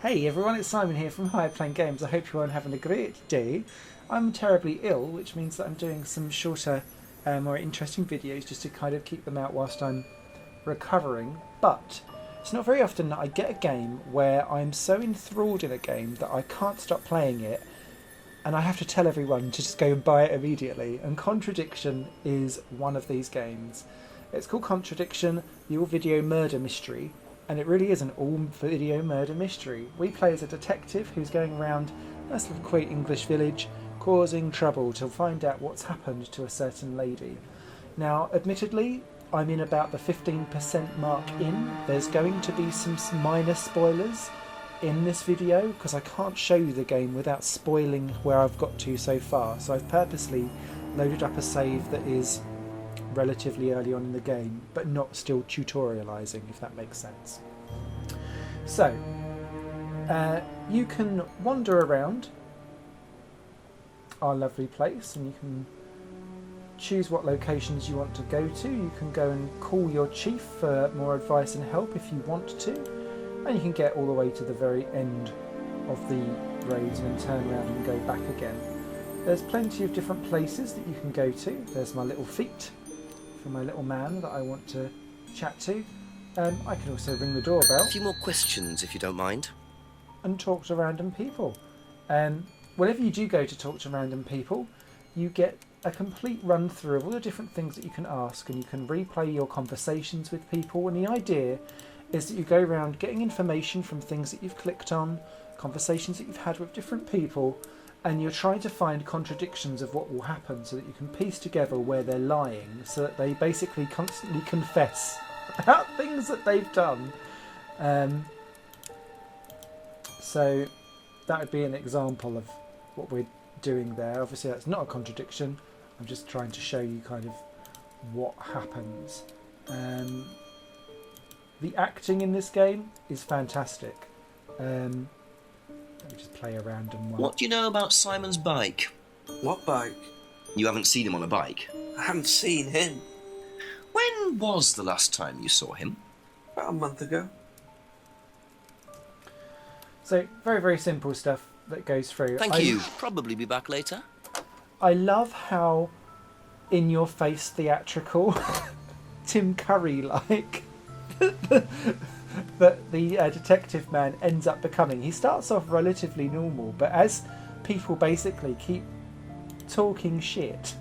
Hey everyone, it's Simon here from Higher Plane Games. I hope you're all having a great day. I'm terribly ill, which means that I'm doing some shorter, more interesting videos just to kind of keep them out whilst I'm recovering. But it's not very often that I get a game where I'm so enthralled in a game that I can't stop playing it and I have to tell everyone to just go and buy it immediately. And Contradiction is one of these games. It's called Contradiction, the all-video murder mystery. And it really is an all-video murder mystery. We play as a detective who's going around a nice little quaint English village causing trouble to find out what's happened to a certain lady. Now, admittedly, I'm in about the 15% mark in. There's going to be some minor spoilers in this video because I can't show you the game without spoiling where I've got to so far. So I've purposely loaded up a save that is relatively early on in the game, but not still tutorializing, if that makes sense. So, you can wander around our lovely place and you can choose what locations you want to go to. You can go and call your chief for more advice and help if you want to, and you can get all the way to the very end of the roads and then turn around and go back again. There's plenty of different places that you can go to. There's my little feet for my little man that I want to chat to. I can also ring the doorbell. A few more questions, if you don't mind. And talk to random people. Whenever you do go to talk to random people, you get a complete run through of all the different things that you can ask, and you can replay your conversations with people. And the idea is that you go around getting information from things that you've clicked on, conversations that you've had with different people, and you're trying to find contradictions of what will happen so that you can piece together where they're lying, so that they basically constantly confess about things that they've done. So that would be an example of what we're doing there. Obviously that's not a contradiction. I'm just trying to show you kind of what happens. The acting in this game is fantastic. Let me just play a random one. What do you know about Simon's bike? What bike? You haven't seen him on a bike? I haven't seen him. When was the last time you saw him? About a month ago. So, very, very simple stuff that goes through. Thank you. Probably be back later. I love how in-your-face theatrical, Tim Curry-like, that the detective man ends up becoming. He starts off relatively normal, but as people basically keep talking shit,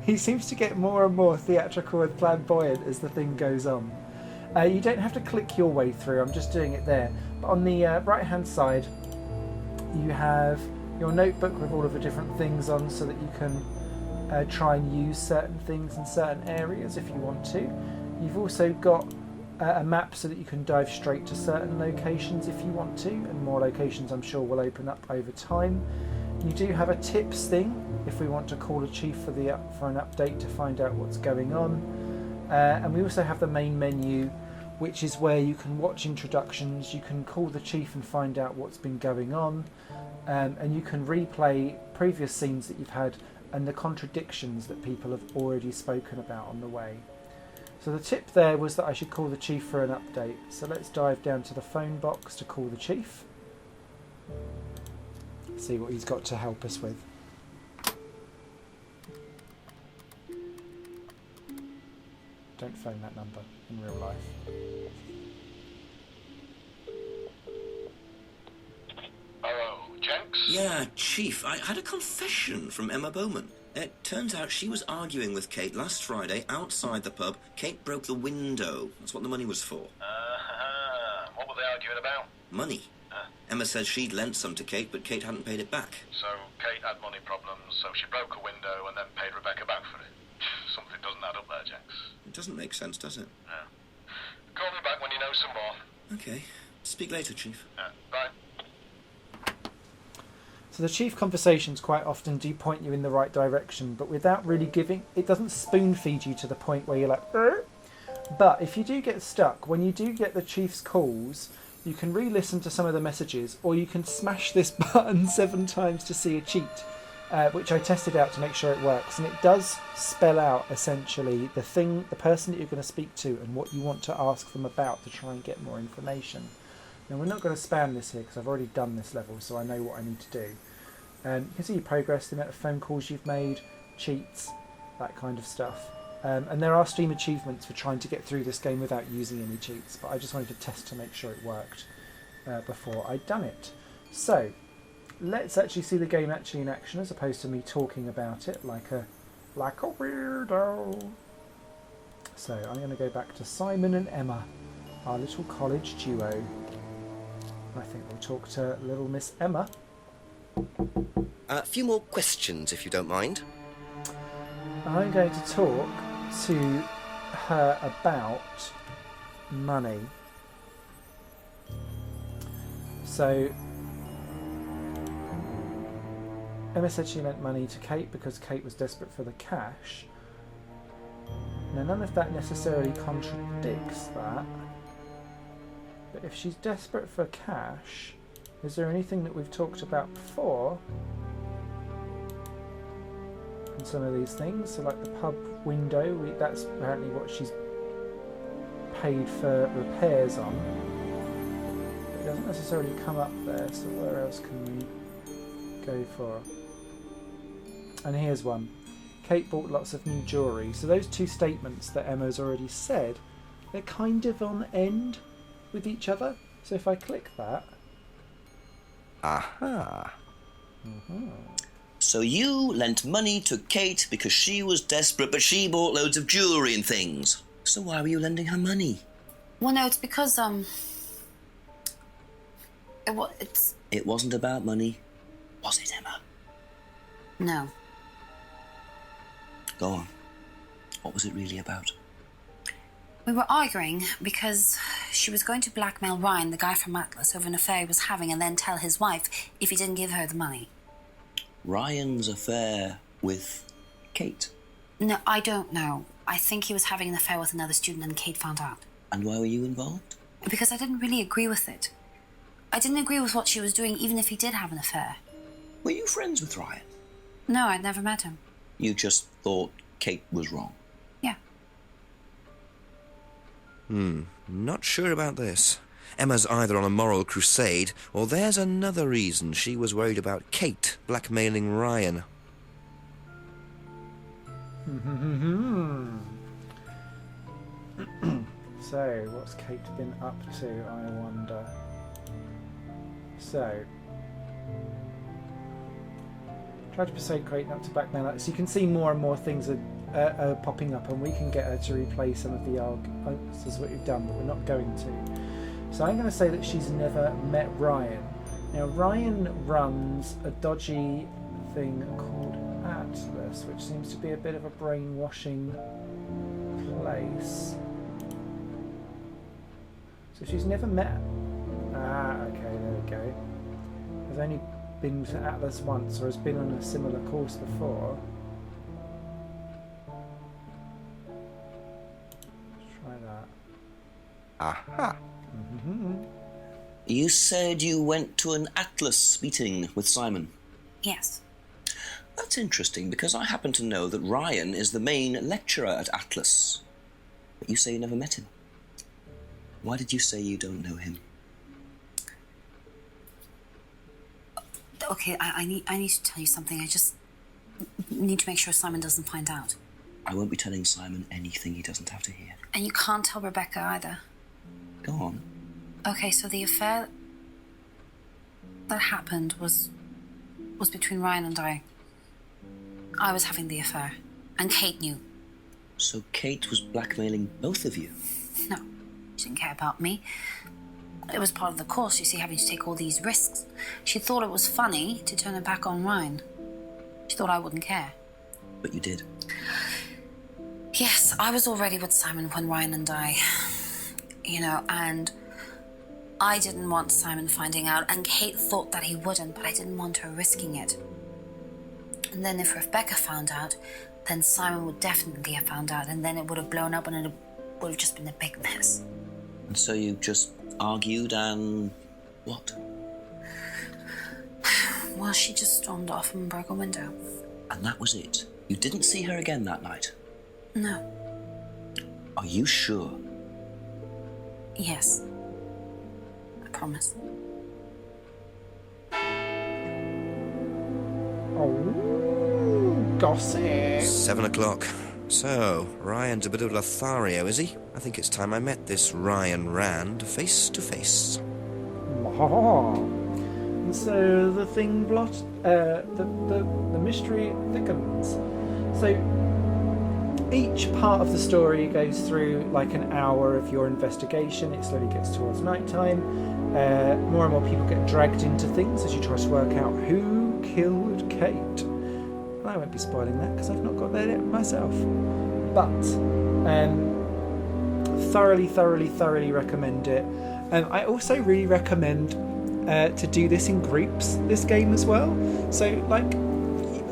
he seems to get more and more theatrical and flamboyant as the thing goes on. You don't have to click your way through, I'm just doing it there. But on the right hand side you have your notebook with all of the different things on so that you can try and use certain things in certain areas if you want to. You've also got a map so that you can dive straight to certain locations if you want to, and more locations I'm sure will open up over time. You do have a tips thing if we want to call a chief for an update to find out what's going on, and we also have the main menu, which is where you can watch introductions, you can call the chief and find out what's been going on, and you can replay previous scenes that you've had and the contradictions that people have already spoken about on the way. So the tip there was that I should call the chief for an update. So let's dive down to the phone box to call the chief. See what he's got to help us with. Don't phone that number in real life. Hello, Jenks? Yeah, Chief, I had a confession from Emma Bowman. It turns out she was arguing with Kate last Friday outside the pub. Kate broke the window. That's what the money was for. What were they arguing about? Money. Emma says she'd lent some to Kate, but Kate hadn't paid it back. So Kate had money problems, so she broke a window and then paid Rebecca back for it. Something doesn't add up there, Jenks. It doesn't make sense, does it? Yeah. Call me back when you know some more. Okay. Speak later, Chief. Bye. So the chief conversations quite often do point you in the right direction, but without really giving, it doesn't spoon feed you to the point where you're like, But if you do get stuck, when you do get the chief's calls, you can re-listen to some of the messages, or you can smash this button 7 times to see a cheat, which I tested out to make sure it works, and it does spell out essentially the person that you're going to speak to and what you want to ask them about to try and get more information. Now we're not going to spam this here because I've already done this level, so I know what I need to do. You can see your progress, the amount of phone calls you've made, cheats, that kind of stuff. And there are Steam achievements for trying to get through this game without using any cheats, but I just wanted to test to make sure it worked before I'd done it. So, let's actually see the game actually in action as opposed to me talking about it like a weirdo. So, I'm going to go back to Simon and Emma, our little college duo. I think we'll talk to little Miss Emma. A few more questions, if you don't mind. I'm going to talk to her about money. So, Emma said she lent money to Kate because Kate was desperate for the cash. Now, none of that necessarily contradicts that. But if she's desperate for cash, is there anything that we've talked about before in some of these things? So like the pub window, that's apparently what she's paid for repairs on. But it doesn't necessarily come up there, so where else can we go for? And here's one. Kate bought lots of new jewellery. So those two statements that Emma's already said, they're kind of on end with each other. So if I click that... Aha. Mm-hmm. So you lent money to Kate because she was desperate, but she bought loads of jewellery and things. So why were you lending her money? Well, no, it's because, It wasn't about money, was it, Emma? No. Go on. What was it really about? We were arguing because she was going to blackmail Ryan, the guy from Atlas, over an affair he was having and then tell his wife if he didn't give her the money. Ryan's affair with Kate? No, I don't know. I think he was having an affair with another student and Kate found out. And why were you involved? Because I didn't really agree with it. I didn't agree with what she was doing, even if he did have an affair. Were you friends with Ryan? No, I'd never met him. You just thought Kate was wrong? Yeah. Not sure about this. Emma's either on a moral crusade, or there's another reason she was worried about Kate blackmailing Ryan. So, what's Kate been up to, I wonder? So, try to persuade Kate not to blackmail her. So you can see more and more things are popping up, and we can get her to replay some of the answers what you've done, but we're not going to. So I'm going to say that she's never met Ryan. Now, Ryan runs a dodgy thing called Atlas, which seems to be a bit of a brainwashing place. So she's never met... okay, there we go. Has only been to Atlas once, or has been on a similar course before. Let's try that. Aha. You said you went to an Atlas meeting with Simon. Yes. That's interesting, because I happen to know that Ryan is the main lecturer at Atlas. But you say you never met him. Why did you say you don't know him? Okay, I need to tell you something. I just need to make sure Simon doesn't find out. I won't be telling Simon anything he doesn't have to hear. And you can't tell Rebecca either. Go on. Okay, so the affair that happened was between Ryan and I. I was having the affair, and Kate knew. So Kate was blackmailing both of you? No, she didn't care about me. It was part of the course, you see, having to take all these risks. She thought it was funny to turn her back on Ryan. She thought I wouldn't care. But you did. Yes, I was already with Simon when Ryan and I... and I didn't want Simon finding out, and Kate thought that he wouldn't, but I didn't want her risking it. And then if Rebecca found out, then Simon would definitely have found out, and then it would have blown up, and it would have just been a big mess. And so you just argued and... what? Well, she just stormed off and broke a window. And that was it? You didn't see her again that night? No. Are you sure? Yes. promise. Oh, gossip. 7 o'clock. So, Ryan's a bit of Lothario, is he? I think it's time I met this Ryan Rand face to face. And so the thing the mystery thickens. So each part of the story goes through like an hour of your investigation. It slowly gets towards nighttime. More and more people get dragged into things as you try to work out who killed Kate. And I won't be spoiling that because I've not got there yet myself. But thoroughly recommend it. I also really recommend to do this in groups, this game as well. So, like,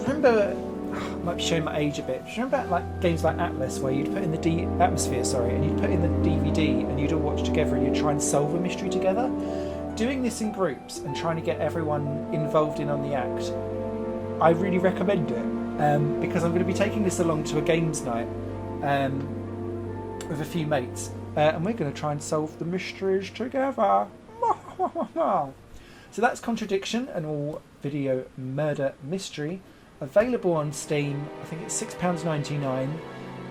remember, I might be showing my age a bit. Do you remember like games like Atlas, where you'd put in the Atmosphere, and you'd put in the DVD, and you'd all watch together, and you'd try and solve a mystery together? Doing this in groups and trying to get everyone involved in on the act, I really recommend it, because I'm going to be taking this along to a games night with a few mates, and we're going to try and solve the mysteries together. So that's Contradiction, an all-video murder mystery, available on Steam. I think it's £6.99.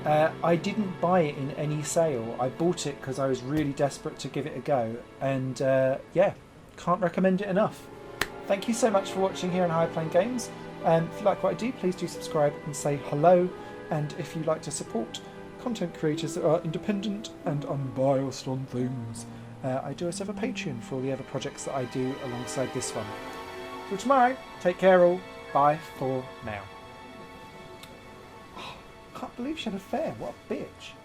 I didn't buy it in any sale. I bought it because I was really desperate to give it a go, and yeah, can't recommend it enough. Thank you so much for watching here on High Playing Games. If you like what I do, please do subscribe and say hello. And if you like to support content creators that are independent and unbiased on things, I do also have a Patreon for all the other projects that I do alongside this one. Till tomorrow, take care all. Bye for now. Oh, can't believe she had a affair. What a bitch.